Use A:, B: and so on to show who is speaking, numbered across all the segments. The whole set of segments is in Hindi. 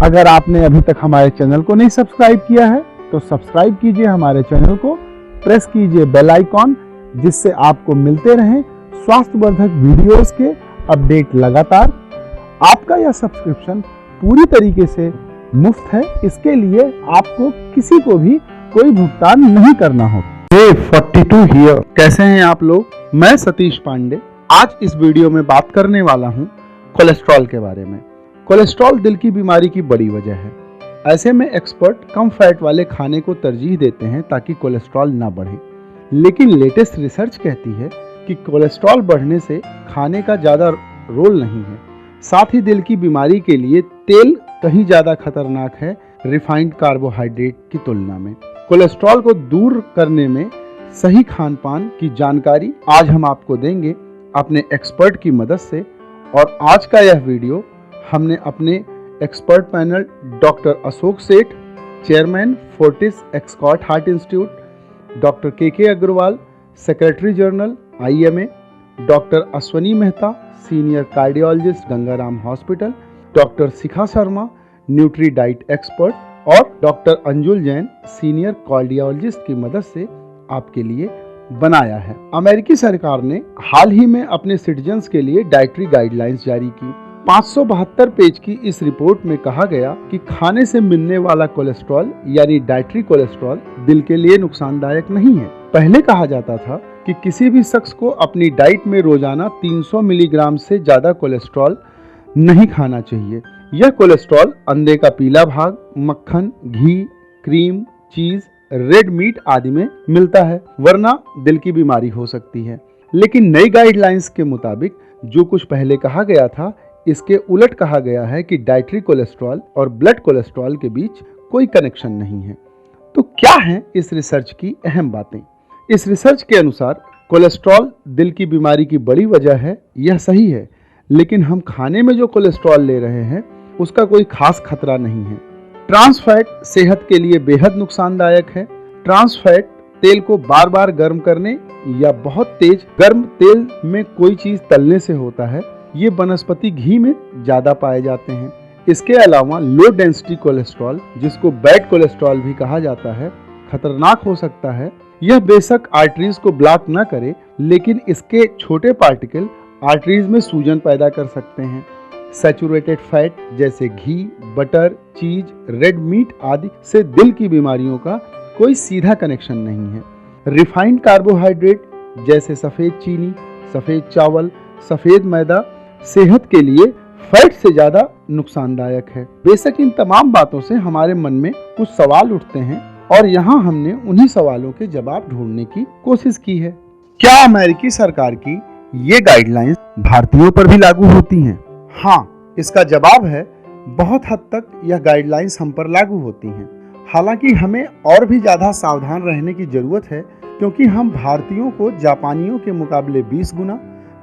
A: अगर आपने अभी तक हमारे चैनल को नहीं सब्सक्राइब किया है तो सब्सक्राइब कीजिए हमारे चैनल को, प्रेस कीजिए बेल आइकॉन, जिससे आपको मिलते रहें स्वास्थ्यवर्धक वीडियोस के अपडेट लगातार। आपका यह सब्सक्रिप्शन पूरी तरीके से मुफ्त है, इसके लिए आपको किसी को भी कोई भुगतान नहीं करना होता। 42 हियर। कैसे हैं आप लोग? मैं सतीश पांडे आज इस वीडियो में बात करने वाला हूं कोलेस्ट्रॉल के बारे में। कोलेस्ट्रॉल दिल की बीमारी की बड़ी वजह है। ऐसे में एक्सपर्ट कम फैट वाले खाने को तरजीह देते हैं ताकि कोलेस्ट्रॉल ना बढ़े। लेकिन लेटेस्ट रिसर्च कहती है कि कोलेस्ट्रॉल बढ़ने से खाने का ज़्यादा रोल नहीं है। साथ ही दिल की बीमारी के लिए तेल कहीं ज़्यादा खतरनाक है रिफाइंड कार्बोहाइड्रेट की तुलना में। कोलेस्ट्रॉल को दूर करने में सही खान पान की जानकारी आज हम आपको देंगे अपने एक्सपर्ट की मदद से। और आज का यह वीडियो हमने अपने expert panel doctor Ashok Seth, chairman Fortis एक्सकॉट heart institute, doctor K Agarwal, secretary general IMA, doctor Ashwini Mehta, senior cardiologist Gangaram hospital, doctor Shikha Sharma, nutri diet expert, और doctor Anjul Jain, senior cardiologist की मदद से आपके लिए बनाया है। अमेरिकी सरकार ने हाल ही में अपने सिटीजन्स के लिए डाइटरी गाइडलाइंस जारी की। 572 पेज की इस रिपोर्ट में कहा गया कि खाने से मिलने वाला कोलेस्ट्रॉल यानी डाइटरी कोलेस्ट्रॉल दिल के लिए नुकसानदायक नहीं है। पहले कहा जाता था कि किसी भी शख्स को अपनी डाइट में रोजाना 300 मिलीग्राम से ज्यादा कोलेस्ट्रॉल नहीं खाना चाहिए। यह कोलेस्ट्रॉल अंडे का पीला भाग, मक्खन, घी, क्रीम, चीज, रेड मीट आदि में मिलता है, वरना दिल की बीमारी हो सकती है। लेकिन नई गाइडलाइंस के मुताबिक जो कुछ पहले कहा गया था, इसके उलट कहा गया है कि डाइटरी कोलेस्ट्रॉल और ब्लड कोलेस्ट्रॉल के बीच कोई कनेक्शन नहीं है। तो क्या है इस रिसर्च की अहम बातें? इस रिसर्च के अनुसार कोलेस्ट्रॉल दिल की बीमारी की बड़ी वजह है, यह सही है। लेकिन हम खाने में जो कोलेस्ट्रॉल ले रहे हैं उसका कोई खास खतरा नहीं है। ट्रांस फैट सेहत के लिए बेहद नुकसानदायक है। ट्रांस फैट तेल को बार बार गर्म करने या बहुत तेज गर्म तेल में कोई चीज तलने से होता है। ये वनस्पति घी में ज्यादा पाए जाते हैं। इसके अलावा लो डेंसिटी कोलेस्ट्रॉल, जिसको बैड कोलेस्ट्रॉल भी कहा जाता है, खतरनाक हो सकता है। यह बेशक आर्टरीज को ब्लॉक न करे, लेकिन इसके छोटे पार्टिकल आर्टरीज में सूजन पैदा कर सकते हैं। सैचुरेटेड फैट जैसे घी, बटर, चीज, रेड मीट आदि से दिल की बीमारियों का कोई सीधा कनेक्शन नहीं है। रिफाइंड कार्बोहाइड्रेट जैसे सफेद चीनी, सफेद चावल, सफेद मैदा सेहत के लिए फैट से ज्यादा नुकसानदायक है। बेशक इन तमाम बातों से हमारे मन में कुछ सवाल उठते हैं और यहाँ हमने उन्हीं सवालों के जवाब ढूंढने की कोशिश की है। क्या अमेरिकी सरकार की ये गाइडलाइंस भारतीयों पर भी लागू होती हैं? हाँ, इसका जवाब है बहुत हद तक यह गाइडलाइंस हम पर लागू होती हैं। हालांकि हमें और भी ज्यादा सावधान रहने की जरूरत है, क्योंकि हम भारतीयों को जापानियों के मुकाबले 20 गुना,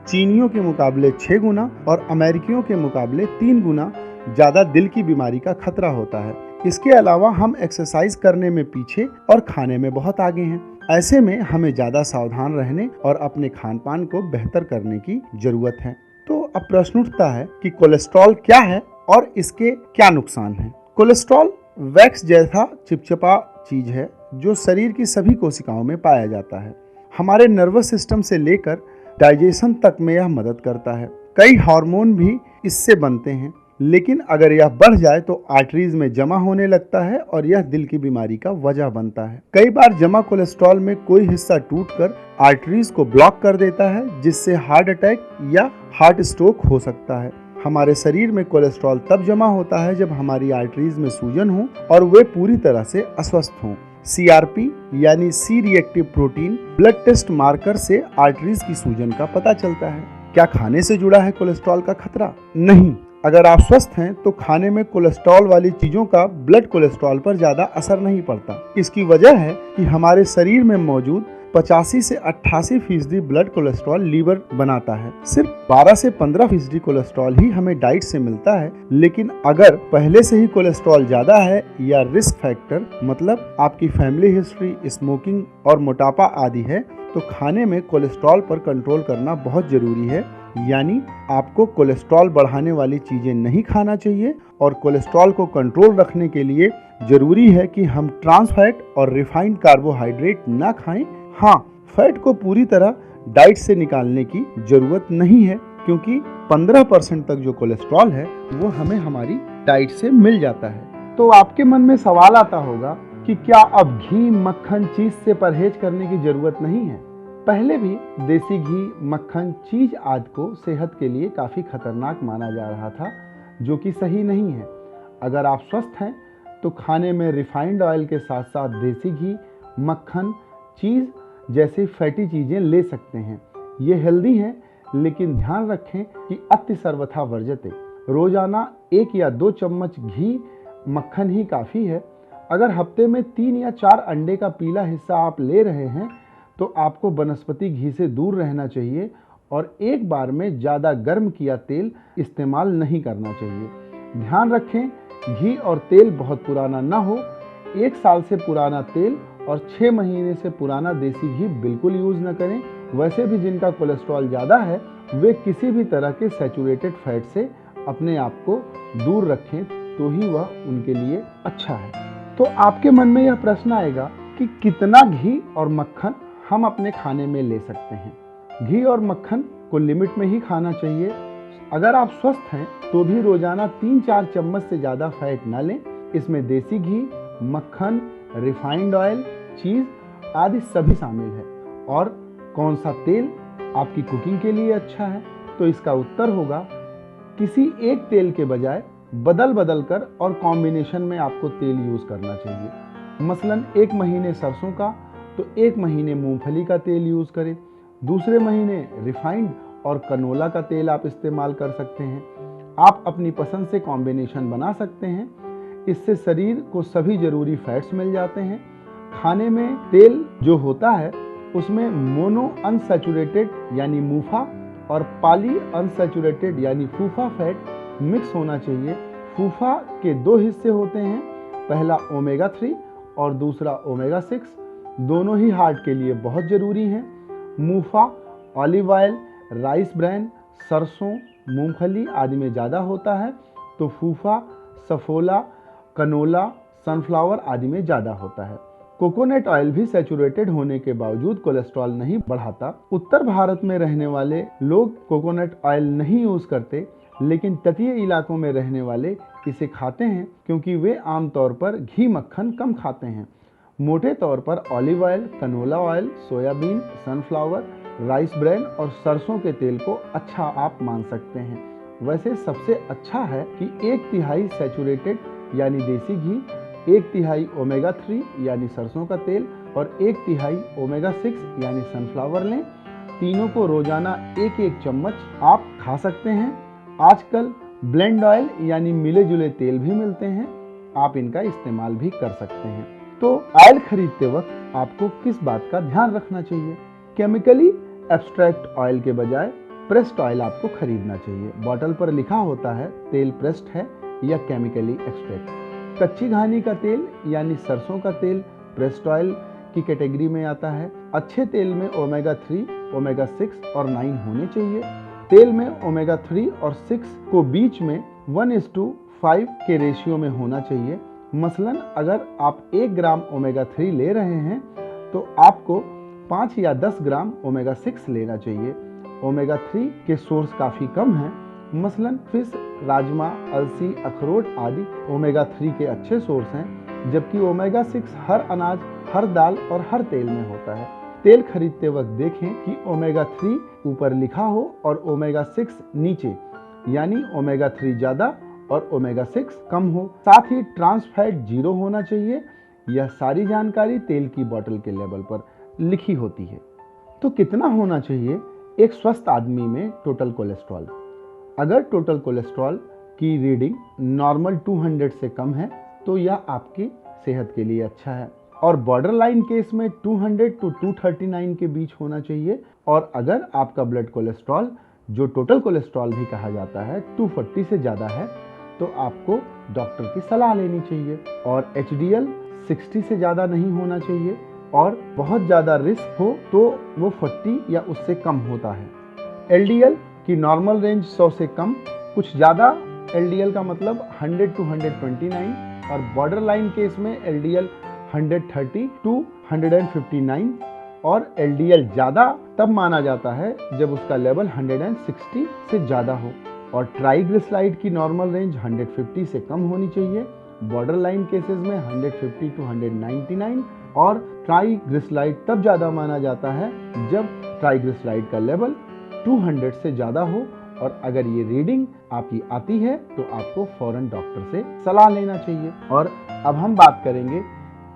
A: चीनियों के मुकाबले 6 गुना और अमेरिकियों के मुकाबले 3 गुना ज्यादा दिल की बीमारी का खतरा होता है। इसके अलावा हम एक्सरसाइज करने में पीछे और खाने में बहुत आगे हैं। ऐसे में हमें ज्यादा सावधान रहने और अपने खान पान को बेहतर करने की जरूरत है। तो अब प्रश्न उठता है कि कोलेस्ट्रॉल क्या है और इसके क्या नुकसान हैं? कोलेस्ट्रॉल वैक्स जैसा चिपचिपा चीज है जो शरीर की सभी कोशिकाओं में पाया जाता है। हमारे नर्वस सिस्टम से लेकर डाइजेशन तक में यह मदद करता है। कई हार्मोन भी इससे बनते हैं, लेकिन अगर यह बढ़ जाए तो आर्टरीज में जमा होने लगता है और यह दिल की बीमारी का वजह बनता है। कई बार जमा कोलेस्ट्रॉल में कोई हिस्सा टूटकर आर्टरीज को ब्लॉक कर देता है, जिससे हार्ट अटैक या हार्ट स्ट्रोक हो सकता है। हमारे शरीर में कोलेस्ट्रॉल तब जमा होता है जब हमारी आर्टरीज में सूजन हो और वे पूरी तरह से अस्वस्थ हों। CRP यानी C reactive protein blood test marker से आर्टरीज की सूजन का पता चलता है। क्या खाने से जुड़ा है कोलेस्ट्रॉल का खतरा? नहीं। अगर आप स्वस्थ हैं तो खाने में कोलेस्ट्रॉल वाली चीजों का ब्लड कोलेस्ट्रॉल पर ज्यादा असर नहीं पड़ता। इसकी वजह है कि हमारे शरीर में मौजूद 85 से 88% ब्लड कोलेस्ट्रॉल लीवर बनाता है। सिर्फ 12 से 15% कोलेस्ट्रॉल ही हमें डाइट से मिलता है। लेकिन अगर पहले से ही कोलेस्ट्रॉल ज्यादा है या रिस्क फैक्टर मतलब आपकी फैमिली हिस्ट्री, स्मोकिंग और मोटापा आदि है, तो खाने में कोलेस्ट्रॉल पर कंट्रोल करना बहुत जरूरी है। यानी आपको कोलेस्ट्रॉल बढ़ाने वाली चीज़ें नहीं खाना चाहिए और कोलेस्ट्रॉल को कंट्रोल रखने के लिए ज़रूरी है कि हम ट्रांस फैट और रिफाइंड कार्बोहाइड्रेट ना खाएं। हाँ, फैट को पूरी तरह डाइट से निकालने की ज़रूरत नहीं है, क्योंकि 15% तक जो कोलेस्ट्रॉल है वो हमें हमारी डाइट से मिल जाता है। तो आपके मन में सवाल आता होगा कि क्या अब घी, मक्खन, चीज़ से परहेज करने की ज़रूरत नहीं है? पहले भी देसी घी, मक्खन, चीज़ आदि को सेहत के लिए काफ़ी खतरनाक माना जा रहा था, जो कि सही नहीं है। अगर आप स्वस्थ हैं तो खाने में रिफाइंड ऑयल के साथ साथ देसी घी, मक्खन, चीज़ जैसी फैटी चीज़ें ले सकते हैं। ये हेल्दी हैं, लेकिन ध्यान रखें कि अति सर्वथा वर्जते। रोजाना 1 या 2 चम्मच घी, मक्खन ही काफ़ी है। अगर हफ्ते में 3 या 4 अंडे का पीला हिस्सा आप ले रहे हैं तो आपको वनस्पति घी से दूर रहना चाहिए और एक बार में ज़्यादा गर्म किया तेल इस्तेमाल नहीं करना चाहिए। ध्यान रखें, घी और तेल बहुत पुराना ना हो। 1 साल से पुराना तेल और 6 महीने से पुराना देसी घी बिल्कुल यूज़ न करें। वैसे भी जिनका कोलेस्ट्रॉल ज़्यादा है वे किसी भी तरह के सैचुरेटेड फैट से अपने आप को दूर रखें, तो ही वह उनके लिए अच्छा है। तो आपके मन में यह प्रश्न आएगा कि कितना घी और मक्खन हम अपने खाने में ले सकते हैं। घी और मक्खन को लिमिट में ही खाना चाहिए। अगर आप स्वस्थ हैं तो भी रोजाना 3-4 चम्मच से ज़्यादा फैट ना लें। इसमें देसी घी, मक्खन, रिफाइंड ऑयल, चीज़ आदि सभी शामिल है। और कौन सा तेल आपकी कुकिंग के लिए अच्छा है? तो इसका उत्तर होगा, किसी एक तेल के बजाय बदल बदल कर और कॉम्बिनेशन में आपको तेल यूज़ करना चाहिए। मसलन 1 महीने सरसों का तो 1 महीने मूंगफली का तेल यूज़ करें, दूसरे महीने रिफाइंड और कनोला का तेल आप इस्तेमाल कर सकते हैं। आप अपनी पसंद से कॉम्बिनेशन बना सकते हैं। इससे शरीर को सभी जरूरी फैट्स मिल जाते हैं। खाने में तेल जो होता है उसमें मोनो अनसैचुरेटेड यानी मूफा और पॉली अनसैचुरेटेड यानी फूफा फैट मिक्स होना चाहिए। फूफा के 2 हिस्से होते हैं, पहला ओमेगा 3 और दूसरा ओमेगा 6। दोनों ही हार्ट के लिए बहुत ज़रूरी हैं। मूफा ऑलिव ऑयल, राइस ब्रैन, सरसों, मूंगफली आदि में ज़्यादा होता है, तो फूफा, सफोला, कनोला, सनफ्लावर आदि में ज़्यादा होता है। कोकोनट ऑयल भी सैचुरेटेड होने के बावजूद कोलेस्ट्रॉल नहीं बढ़ाता। उत्तर भारत में रहने वाले लोग कोकोनट ऑयल नहीं यूज़ करते, लेकिन तटीय इलाकों में रहने वाले इसे खाते हैं, क्योंकि वे आमतौर पर घी, मक्खन कम खाते हैं। मोटे तौर पर olive oil, canola oil, soybean, sunflower, rice bran और सरसों के तेल को अच्छा आप मान सकते हैं। वैसे सबसे अच्छा है कि 1/3 सैचुरेटेड यानी देसी घी, 1/3 ओमेगा 3 यानी सरसों का तेल और 1/3 ओमेगा 6 यानी सनफ्लावर लें। तीनों को रोजाना 1-1 चम्मच आप खा सकते हैं। आजकल ब्लेंड ऑयल यानी मिले जुले तेल भी मिलते हैं, आप इनका इस्तेमाल भी कर सकते हैं। तो ऑयल खरीदते वक्त आपको किस बात का ध्यान रखना चाहिए? केमिकली एब्स्ट्रैक्ट ऑयल के बजाय प्रेस्ड ऑयल आपको खरीदना चाहिए। बॉटल पर लिखा होता है तेल प्रेस्ड है या केमिकली एक्सट्रैक्ट। कच्ची घानी का तेल यानी सरसों का तेल प्रेस्ड ऑयल की कैटेगरी में आता है। अच्छे तेल में ओमेगा 3, ओमेगा 6 और 9 होने चाहिए। तेल में ओमेगा 3 और 6 को बीच में 1:5 के रेशियो में होना चाहिए। मसलन अगर आप 1 ग्राम ओमेगा 3 ले रहे हैं तो आपको 5 या 10 ग्राम ओमेगा 6 लेना चाहिए। ओमेगा 3 के सोर्स काफ़ी कम हैं, मसलन फिश, राजमा, अलसी, अखरोट आदि ओमेगा 3 के अच्छे सोर्स हैं, जबकि ओमेगा 6 हर अनाज, हर दाल और हर तेल में होता है। तेल खरीदते वक्त देखें कि ओमेगा 3 ऊपर लिखा हो और ओमेगा 6 नीचे, यानी ओमेगा 3 ज़्यादा और ओमेगा 6 कम हो। साथ ही ट्रांस फैट 0 होना चाहिए। यह सारी जानकारी तेल की बोतल के लेबल पर लिखी होती है। तो कितना होना चाहिए एक स्वस्थ आदमी में टोटल कोलेस्ट्रॉल? अगर टोटल कोलेस्ट्रॉल की रीडिंग नॉर्मल 200 से कम है तो यह आपकी सेहत के लिए अच्छा है, और बॉर्डर लाइन केस में 200 to 239 के बीच होना चाहिए। और अगर आपका ब्लड कोलेस्ट्रॉल, जो टोटल कोलेस्ट्रॉल भी कहा जाता है, 240 से ज़्यादा है तो आपको डॉक्टर की सलाह लेनी चाहिए। और HDL 60 से ज़्यादा नहीं होना चाहिए, और बहुत ज़्यादा रिस्क हो तो वो 40 या उससे कम होता है। LDL कि नॉर्मल रेंज 100 से कम, कुछ ज़्यादा LDL का मतलब 100 to 129 और बॉर्डर लाइन केस में LDL 130 to 159 और LDL ज़्यादा तब माना जाता है जब उसका लेवल 160 से ज़्यादा हो और ट्राइग्लिसराइड की नॉर्मल रेंज 150 से कम होनी चाहिए। बॉर्डर लाइन केसेस में 150 to 199 और ट्राइग्लिसराइड तब ज़्यादा माना जाता है जब ट्राइग्लिसराइड का लेवल 200 से ज़्यादा हो और अगर ये रीडिंग आपकी आती है तो आपको फौरन डॉक्टर से सलाह लेना चाहिए। और अब हम बात करेंगे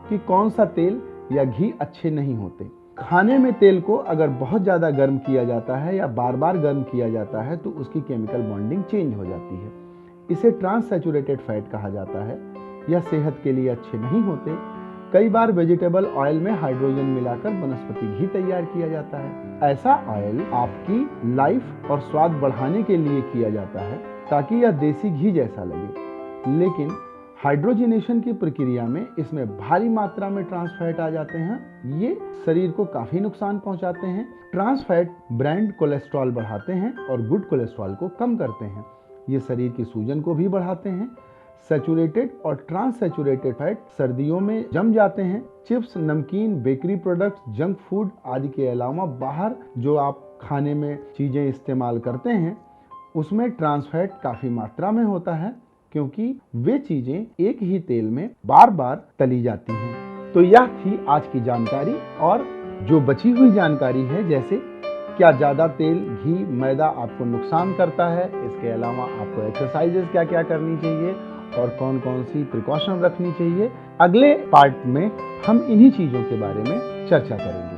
A: कि कौन सा तेल या घी अच्छे नहीं होते। खाने में तेल को अगर बहुत ज़्यादा गर्म किया जाता है या बार बार गर्म किया जाता है तो उसकी केमिकल बॉन्डिंग चेंज हो जाती है। इसे ट्रांस सैचुरेटेड फैट कहा जाता है। यह सेहत के लिए अच्छे नहीं होते। कई बार वेजिटेबल ऑयल में हाइड्रोजन मिलाकर वनस्पति घी तैयार किया जाता है। ऐसा ऑयल आपकी लाइफ और स्वाद बढ़ाने के लिए किया जाता है ताकि यह देसी घी जैसा लगे, लेकिन हाइड्रोजनेशन की प्रक्रिया में इसमें भारी मात्रा में ट्रांस फैट आ जाते हैं। ये शरीर को काफी नुकसान पहुंचाते हैं। ट्रांस फैट ब्रांड कोलेस्ट्रॉल बढ़ाते हैं और गुड कोलेस्ट्रॉल को कम करते हैं। ये शरीर की सूजन को भी बढ़ाते हैं। सैचुरेटेड और ट्रांस सैचुरेटेड फैट सर्दियों में जम जाते हैं। चिप्स, नमकीन, बेकरी प्रोडक्ट्स, जंक फूड आदि के अलावा बाहर जो आप खाने में चीजें इस्तेमाल करते हैं उसमें ट्रांस फैट काफी मात्रा में होता है क्योंकि वे चीजें एक ही तेल में बार बार तली जाती हैं। तो यह थी आज की जानकारी और जो बची हुई जानकारी है, जैसे क्या ज़्यादा तेल, घी, मैदा आपको नुकसान करता है, इसके अलावा आपको एक्सरसाइजेस क्या क्या करनी चाहिए और कौन कौन सी प्रिकॉशन रखनी चाहिए, अगले पार्ट में हम इन्हीं चीज़ों के बारे में चर्चा करेंगे।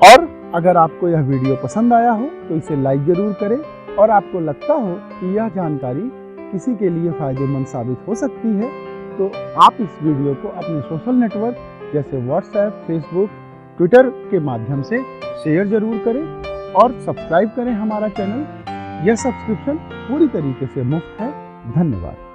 A: और अगर आपको यह वीडियो पसंद आया हो तो इसे लाइक जरूर करें और आपको लगता हो कि यह जानकारी किसी के लिए फ़ायदेमंद साबित हो सकती है तो आप इस वीडियो को अपने सोशल नेटवर्क जैसे व्हाट्सएप, फेसबुक, ट्विटर के माध्यम से शेयर जरूर करें और सब्सक्राइब करें हमारा चैनल। यह सब्सक्रिप्शन पूरी तरीके से मुफ्त है। धन्यवाद।